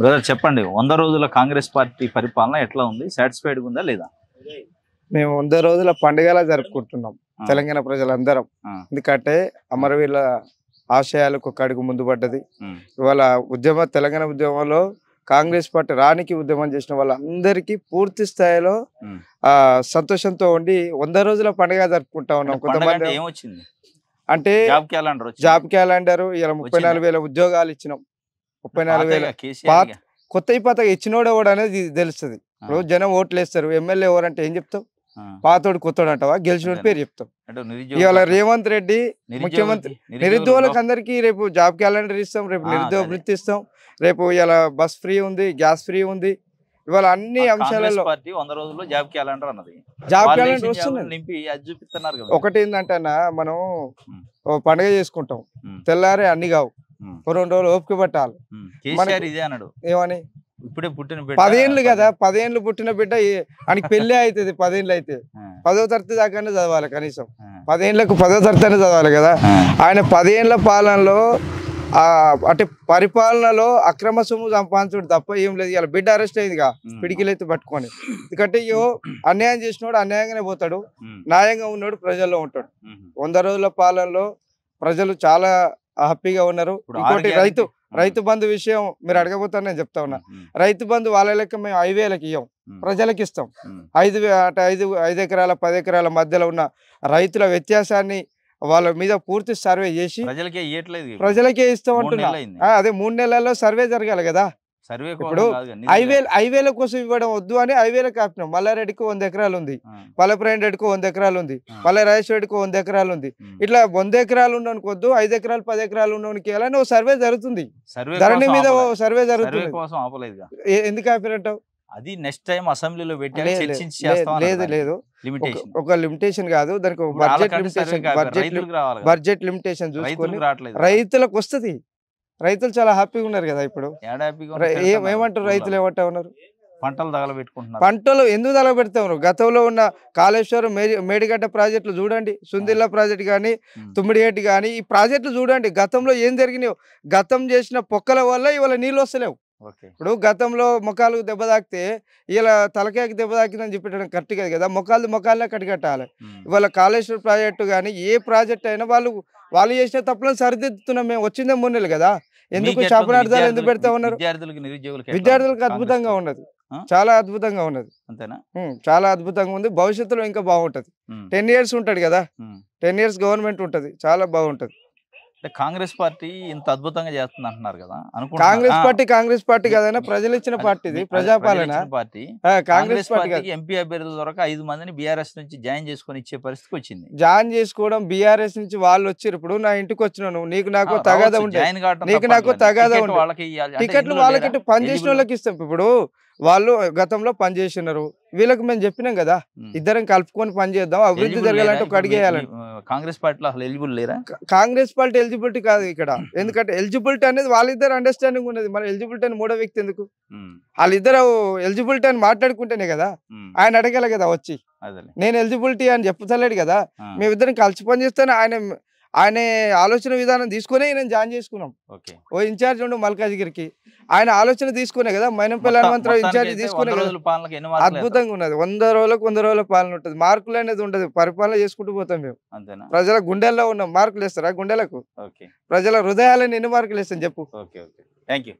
Brother చెప్పండి, 100 రోజుల Congress party పరిపాలన ఎట్లా ఉంది? సాటిస్ఫైడ్ ఉందా లేదా? మేము 100 రోజుల పండుగలా జరుపుకుంటున్నాం తెలంగాణ ప్రజలందరం. ఎందుకంటే అమరవీరుల ఆశయాలకు ఒక అడుగు ముందు పడ్డది. ఇవాళ తెలంగాణ ఉద్యమంలో కాంగ్రెస్ పార్టీ రానికి ఉద్యమం చేసిన వాళ్ళందరికీ పూర్తి స్థాయిలో సంతోషంతో ఉండి 100 రోజుల పండుగ జరుపుకుంటా ఉన్నాం. కొంతమంది ఏమొచ్చింది అంటే జాబ్ క్యాలెండర్ ఇలా 34,000 ఉద్యోగాలు ఇచ్చినాం. 34,000 కొత్త పాతగా ఇచ్చినోడు ఎవడు అనేది తెలుస్తుంది. ఇప్పుడు జనం ఓట్లు వేస్తారు, ఎమ్మెల్యే ఎవరంటే ఏం చెప్తావు? పాతోడు కొత్తోడు అంటావా? గెలిచినోడి పేరు చెప్తాం. ఇవాళ రేవంత్ రెడ్డి ముఖ్యమంత్రి నిరుద్యోగులకు అందరికీ రేపు జాబ్ క్యాలెండర్ ఇస్తాం, రేపు నిరుద్యోగ వృత్తి ఇస్తాం, రేపు ఇలా బస్ ఫ్రీ ఉంది, గ్యాస్ ఫ్రీ ఉంది. ఇవాళ అన్ని అంశాలలో 100 రోజుల్లో జాబ్ క్యాలెండర్ అన్నది వస్తుంది. ఒకటి ఏంటంటే అన్న, మనం పండుగ చేసుకుంటాం, తెల్లారే అన్ని కావు, 2 రోజులు ఓపిక పట్టాలి. ఏమని ఇప్పుడే పుట్టిన 10 ఏళ్ళు కదా, 10 ఏళ్ళు పుట్టిన బిడ్డ ఆయనకి పెళ్లి అవుతుంది. 10 ఏళ్ళు అయితే 10వ తరగతి దాకానే చదవాలి, కనీసం 10 ఏళ్ళకు 10వ తరగతి చదవాలి కదా. ఆయన 10 ఏళ్ళ పాలనలో అంటే పరిపాలనలో అక్రమ సొమ్ము సంపాదించుడు తప్ప ఏం లేదు. ఇలా బిడ్డ అరెస్ట్ అయిందిగా, పిడికిలు అయితే పట్టుకొని. ఎందుకంటే అన్యాయం చేసినోడు అన్యాయంగానే పోతాడు, న్యాయంగా ఉన్నాడు ప్రజల్లో ఉంటాడు. 100 రోజుల పాలనలో ప్రజలు చాలా హ్యాపీగా ఉన్నారు. ఇంకోటి రైతు బంధు విషయం మీరు అడగబోతాను, నేను చెప్తా ఉన్నా. రైతు బంధు వాళ్ళ లెక్క మేము 5,000కి ఇవ్వం, ప్రజలకు ఇస్తాం. 5 ఎకరాల 10 ఎకరాల మధ్యలో ఉన్న రైతుల వ్యత్యాసాన్ని వాళ్ళ మీద పూర్తి సర్వే చేసి ప్రజలకే ఇస్తాం అంటున్నా. అదే 3 నెలల్లో సర్వే జరగాలి కదా. ఇప్పుడు 5,000 కోసం ఇవ్వడం వద్దు అని 5,000కి ఆపినాం. మల్లారెడ్డికి 100 ఎకరాలు ఉంది, పల్లెప్రాయం రెడ్డికి 100 ఎకరాలు ఉంది, పల్లె రాజేశ్వర రెడ్డికి 100 ఎకరాలు ఉంది. ఇట్లా 100 ఎకరాలు ఉన్నోనికి వద్దు, 5 ఎకరాలు 10 ఎకరాలు ఉన్నోనికి ఇవ్వాలని సర్వే జరుగుతుంది. ధరణి మీద సర్వే జరుగుతుంది. ఎందుకు ఆపినట్టావు? అది నెక్స్ట్ టైం అసెంబ్లీలో పెట్టి లేదు ఒక లిమిటేషన్ కాదు, దానికి బడ్జెట్ లిమిటేషన్ చూసుకొని రైతులకు వస్తుంది. రైతులు చాలా హ్యాపీగా ఉన్నారు కదా. ఇప్పుడు ఏమంటారు రైతులు? ఏమంటా ఉన్నారు? పంటలు ఎందుకు తగలబెడతా ఉన్నారు? గతంలో ఉన్న కాళేశ్వరం, మేడిగడ్డ ప్రాజెక్టులు చూడండి, సుందిల్లా ప్రాజెక్టు కానీ, తుమ్మిడిగడ్డి కానీ, ఈ ప్రాజెక్టులు చూడండి. గతంలో ఏం జరిగినాయో, గతం చేసిన పొక్కల వల్ల ఇవాళ నీళ్ళు వస్తలేవు. ఇప్పుడు గతంలో మొక్కలు దెబ్బ తాకితే ఇలా తలకాయకి దెబ్బ తాకిందని చెప్పడం కరెక్ట్ కాదు కదా. మొక్కలనే కట్టికట్టాలి. ఇవాళ కాళేశ్వరం ప్రాజెక్టు కానీ ఏ ప్రాజెక్ట్ అయినా వాళ్ళు చేసిన తప్పులను సరిదిద్దుతున్నాం. మేము వచ్చిందే 3 నెలలు కదా. ఎందుకు శాపనార్థాలు ఎందుకు పెడతా ఉన్నారు? విద్యార్థులకు అద్భుతంగా ఉన్నది, చాలా అద్భుతంగా ఉన్నది. చాలా అద్భుతంగా ఉంది. భవిష్యత్తులో ఇంకా బాగుంటది. 10 years ఉంటది కదా, 10 years గవర్నమెంట్ ఉంటది, చాలా బాగుంటది. కాంగ్రెస్ పార్టీ ఇంత అద్భుతంగా చేస్తుంది అంటున్నారు కదా. కాంగ్రెస్ పార్టీ కదైనా ప్రజలు ఇచ్చిన పార్టీ, ప్రజాపాలన పార్టీ. కాంగ్రెస్ పార్టీ ఎంపీ అభ్యర్థుల ద్వారా 5 మందిని బీఆర్ఎస్ నుంచి జాయిన్ చేసుకొని ఇచ్చే పరిస్థితి వచ్చింది. జాయిన్ చేసుకోవడం బీఆర్ఎస్ నుంచి వాళ్ళు వచ్చారు. ఇప్పుడు నా ఇంటికి వచ్చినాను, నీకు నాకు తగాదా ఉంటుంది, నీకు నాకు తగాదా ఉంటుంది. టికెట్లు వాళ్ళకి పనిచేసిన వాళ్ళకి ఇస్తాం. ఇప్పుడు వాళ్ళు గతంలో పనిచేసినారు, వీళ్ళకి మేము చెప్పినాం కదా, ఇద్దరం కలుపుకొని పనిచేద్దాం, అభివృద్ధి జరగాలంటే ఒక అడిగేయాలని. కాంగ్రెస్ పార్టీలో అసలు ఎలిజిబుల్ లేరా? కాంగ్రెస్ పార్టీ ఎలిజిబిలిటీ కాదు ఇక్కడ. ఎందుకంటే ఎలిజిబిలిటీ అనేది వాళ్ళిద్దరు అండర్స్టాండింగ్ ఉన్నది. మరి ఎలిజిబిలిటీ అని 3వ వ్యక్తి ఎందుకు? వాళ్ళిద్దరు ఎలిజిబిలిటీ అని మాట్లాడుకుంటేనే కదా ఆయన అడగాలి కదా వచ్చి. నేను ఎలిజిబిలిటీ అని చెప్తలేడు కదా. మేమిద్దరం కలిసి పనిచేస్తాను. ఆయన ఆలోచన విధానం తీసుకునే నేను జాయిన్ చేసుకున్నాం. ఓ ఇన్ఛార్జ్ ఉండు మల్కాజ్గిరికి, ఆయన ఆలోచన తీసుకునే కదా. మైనంపల్లి హనుమంతరావు ఇన్ఛార్జ్ తీసుకునే కదా. అద్భుతంగా ఉన్నది. 100 రోజుల పాలన ఉంటుంది. మార్కులు అనేది ఉండదు, పరిపాలన చేసుకుంటూ పోతాం మేము. ప్రజల గుండెల్లో ఉన్నాం. మార్కులు వేస్తారా గుండెలకు? ప్రజల హృదయాలను ఎన్ని మార్కులు వేస్తాం చెప్పు? Thank you.